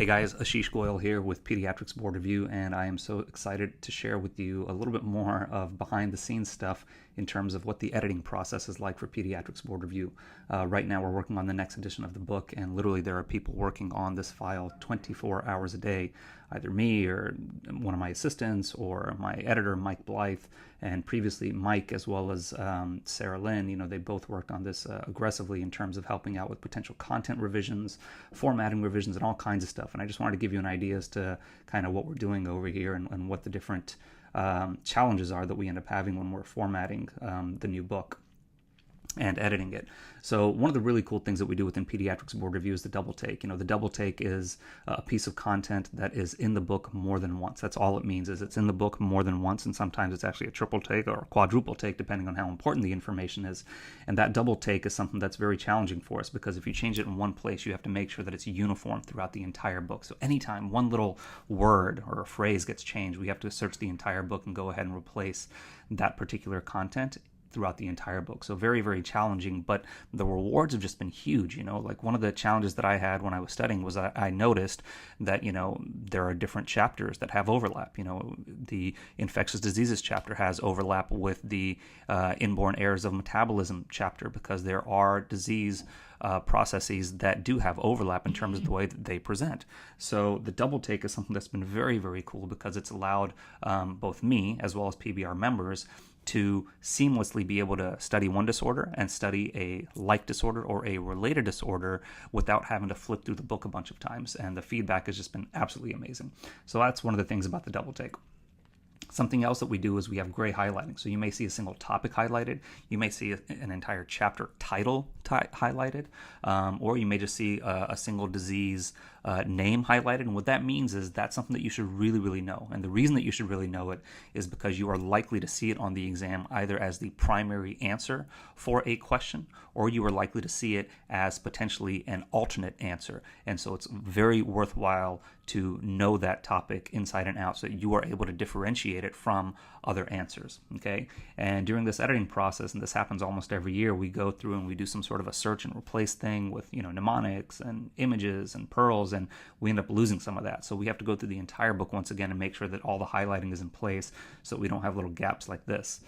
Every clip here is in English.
Hey guys, Ashish Goyal here with Pediatrics Board Review, and I am so excited to share with you a little bit more of behind the scenes stuff in terms of what the editing process is like for Pediatrics Board Review. Right now we're working on the next edition of the book, and literally there are people working on this file 24 hours a day, either me or one of my assistants or my editor, Mike Blythe, and previously Mike as well as Sarah Lynn. They both worked on this aggressively in terms of helping out with potential content revisions, formatting revisions, and all kinds of stuff. And I just wanted to give you an idea as to kind of what we're doing over here and what the different challenges are that we end up having when we're formatting the new book and editing it. So one of the really cool things that we do within Pediatrics Board Review is the double take. The double take is a piece of content that is in the book more than once. That's all it means, is it's in the book more than once, and sometimes it's actually a triple take or a quadruple take depending on how important the information is. And that double take is something that's very challenging for us, because if you change it in one place, you have to make sure that it's uniform throughout the entire book. So anytime one little word or a phrase gets changed, we have to search the entire book and go ahead and replace that particular content throughout the entire book. So very, very challenging, but the rewards have just been huge. Like one of the challenges that I had when I was studying was I noticed that, there are different chapters that have overlap. The infectious diseases chapter has overlap with the inborn errors of metabolism chapter, because there are disease processes that do have overlap in terms of the way that they present. So the double take is something that's been very, very cool, because it's allowed both me as well as PBR members to seamlessly be able to study one disorder and study a like disorder or a related disorder without having to flip through the book a bunch of times. And the feedback has just been absolutely amazing. So that's one of the things about the double take. Something else that we do is we have gray highlighting. So you may see a single topic highlighted, you may see an entire chapter title highlighted, or you may just see a single disease name highlighted. And what that means is that's something that you should really, really know. And the reason that you should really know it is because you are likely to see it on the exam either as the primary answer for a question, or you are likely to see it as potentially an alternate answer. And so it's very worthwhile to know that topic inside and out so that you are able to differentiate it from other answers. Okay. And during this editing process, and this happens almost every year, we go through and we do some sort of a search and replace thing with, mnemonics and images and pearls, and we end up losing some of that. So we have to go through the entire book once again and make sure that all the highlighting is in place so we don't have little gaps like this.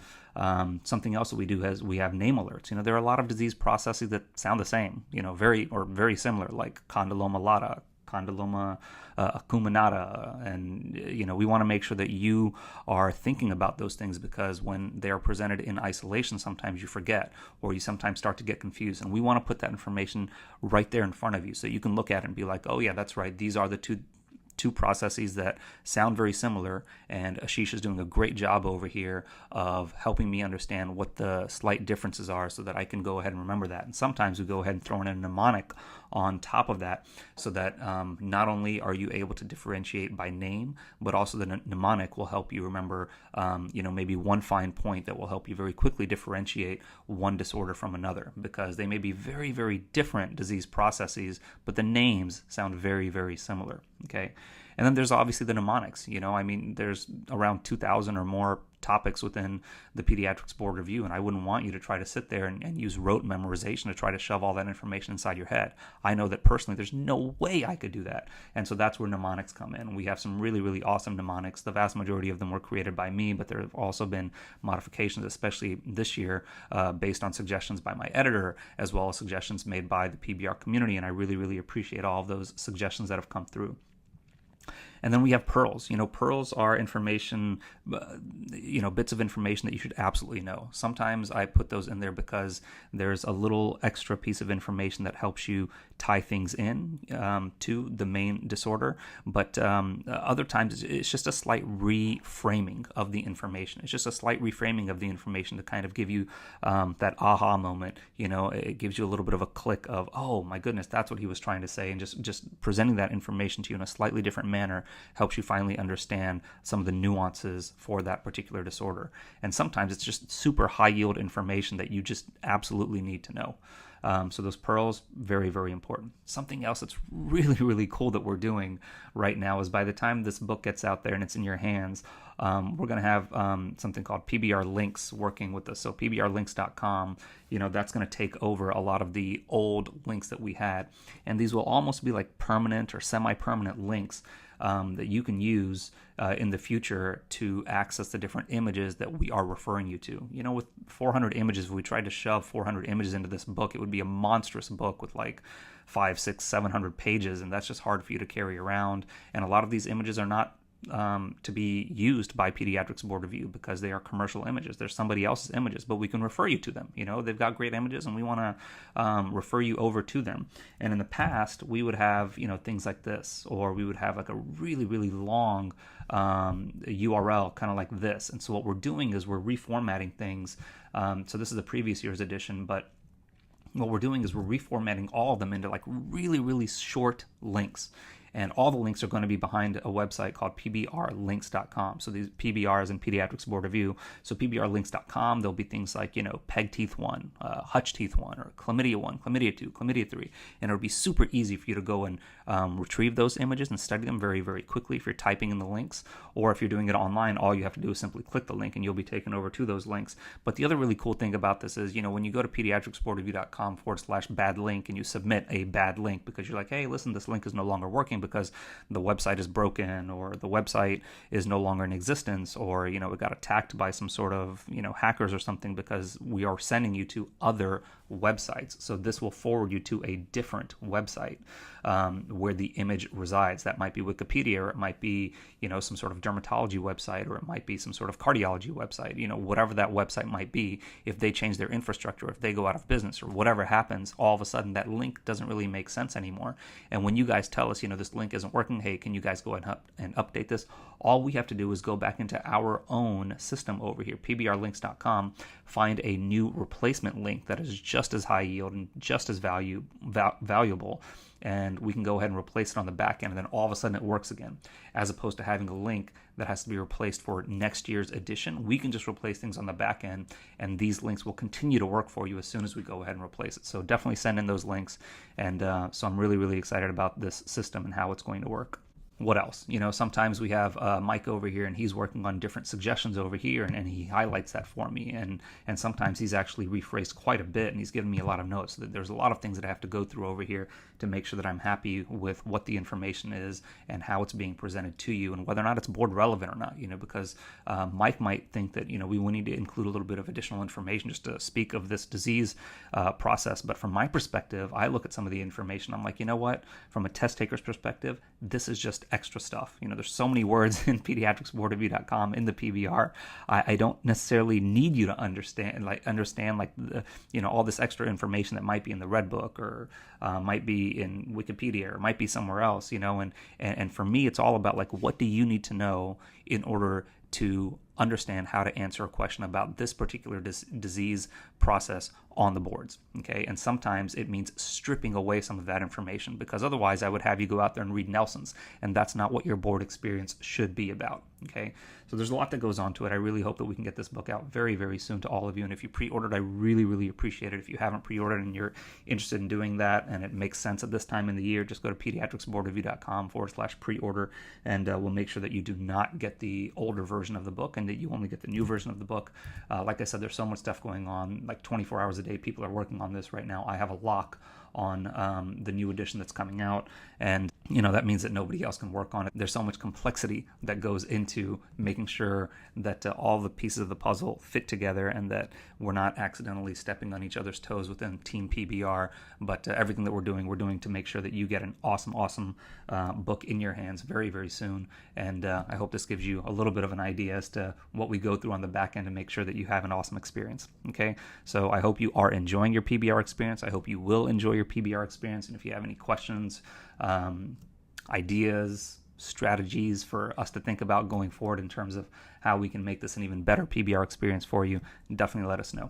Something else that we do is we have name alerts. There are a lot of disease processes that sound the same, very similar, like condyloma lata, condyloma acuminata, and we want to make sure that you are thinking about those things, because when they are presented in isolation, sometimes you forget, or you sometimes start to get confused, and we want to put that information right there in front of you so you can look at it and be like, oh yeah, that's right, these are the two processes that sound very similar, and Ashish is doing a great job over here of helping me understand what the slight differences are so that I can go ahead and remember that. And sometimes we go ahead and throw in a mnemonic on top of that so that not only are you able to differentiate by name, but also the mnemonic will help you remember maybe one fine point that will help you very quickly differentiate one disorder from another, because they may be very, very different disease processes, but the names sound very, very similar. Okay. And then there's obviously the mnemonics. There's around 2,000 or more topics within the Pediatrics Board Review, and I wouldn't want you to try to sit there and use rote memorization to try to shove all that information inside your head. I know that personally there's no way I could do that, and so that's where mnemonics come in. We have some really, really awesome mnemonics. The vast majority of them were created by me, but there have also been modifications, especially this year, based on suggestions by my editor, as well as suggestions made by the PBR community, and I really, really appreciate all of those suggestions that have come through. And then we have pearls. Pearls are information, bits of information that you should absolutely know. Sometimes I put those in there because there's a little extra piece of information that helps you tie things in to the main disorder. But other times it's just a slight reframing of the information. It's just a slight reframing of the information to kind of give you that aha moment. It gives you a little bit of a click of, oh my goodness, that's what he was trying to say. And just presenting that information to you in a slightly different manner helps you finally understand some of the nuances for that particular disorder. And sometimes it's just super high yield information that you just absolutely need to know. So those pearls, very, very important. Something else that's really, really cool that we're doing right now is by the time this book gets out there and it's in your hands, we're going to have something called PBR Links working with us. So PBRlinks.com, that's going to take over a lot of the old links that we had. And these will almost be like permanent or semi-permanent links that you can use in the future to access the different images that we are referring you to. With 400 images, if we tried to shove 400 images into this book, it would be a monstrous book with like 500, 600, 700 pages, and that's just hard for you to carry around. And a lot of these images are not to be used by Pediatrics Board Review because they are commercial images. They're somebody else's images, but we can refer you to them. They've got great images and we want to refer you over to them. And in the past, we would have, things like this, or we would have like a really, really long URL kind of like this. And so what we're doing is we're reformatting things. So this is the previous year's edition, but what we're doing is we're reformatting all of them into like really, really short links. And all the links are going to be behind a website called PBRlinks.com. So these PBRs and Pediatrics Board Review. So PBRlinks.com, there'll be things like, Peg Teeth 1, Hutch Teeth 1, or Chlamydia 1, Chlamydia 2, Chlamydia 3. And it'll be super easy for you to go and retrieve those images and study them very, very quickly if you're typing in the links. Or if you're doing it online, all you have to do is simply click the link and you'll be taken over to those links. But the other really cool thing about this is, when you go to pediatricsboardreview.com/bad link and you submit a bad link because you're like, hey, listen, this link is no longer working because the website is broken, or the website is no longer in existence, or it got attacked by some sort of hackers or something, because we are sending you to other websites. So this will forward you to a different website where the image resides. That might be Wikipedia, or it might be some sort of dermatology website, or it might be some sort of cardiology website. Whatever that website might be, if they change their infrastructure, if they go out of business, or whatever happens, all of a sudden that link doesn't really make sense anymore. And when you guys tell us, this link isn't working, hey, can you guys go ahead and update this? All we have to do is go back into our own system over here, pbrlinks.com, find a new replacement link that is just as high yield and just as valuable, and we can go ahead and replace it on the back end, and then all of a sudden it works again. As opposed to having a link that has to be replaced for next year's edition, we can just replace things on the back end, and these links will continue to work for you as soon as we go ahead and replace it. So definitely send in those links, and so I'm really, really excited about this system and how it's going to work. What else? Sometimes we have Mike over here and he's working on different suggestions over here, and he highlights that for me. And sometimes he's actually rephrased quite a bit, and he's given me a lot of notes. So that there's a lot of things that I have to go through over here to make sure that I'm happy with what the information is and how it's being presented to you, and whether or not it's board relevant or not. Because Mike might think that, we will need to include a little bit of additional information just to speak of this disease process. But from my perspective, I look at some of the information. I'm like, what? From a test taker's perspective, this is just extra stuff. There's so many words in pediatricsboardreview.com in the PBR. I don't necessarily need you to understand the, all this extra information that might be in the Red Book, or might be in Wikipedia, or might be somewhere else, and for me, it's all about like, what do you need to know in order to understand how to answer a question about this particular disease process on the boards, okay? And sometimes it means stripping away some of that information, because otherwise I would have you go out there and read Nelson's, and that's not what your board experience should be about, okay? So there's a lot that goes on to it. I really hope that we can get this book out very, very soon to all of you, and if you pre-ordered, I really, really appreciate it. If you haven't pre-ordered and you're interested in doing that, and it makes sense at this time in the year, just go to pediatricsboardreview.com/pre-order, and we'll make sure that you do not get the older version of the book, and that you only get the new version of the book. Like I said, there's so much stuff going on, like 24 hours a day. People are working on this right now. I have a lock on the new edition that's coming out, and that means that nobody else can work on it. There's so much complexity that goes into making sure that all the pieces of the puzzle fit together, and that we're not accidentally stepping on each other's toes within Team PBR. But everything that we're doing to make sure that you get an awesome book in your hands very, very soon. And I hope this gives you a little bit of an idea as to what we go through on the back end to make sure that you have an awesome experience. Okay, so I hope you are enjoying your PBR experience. I hope you will enjoy your PBR experience. And if you have any questions, ideas, strategies for us to think about going forward in terms of how we can make this an even better PBR experience for you, definitely let us know.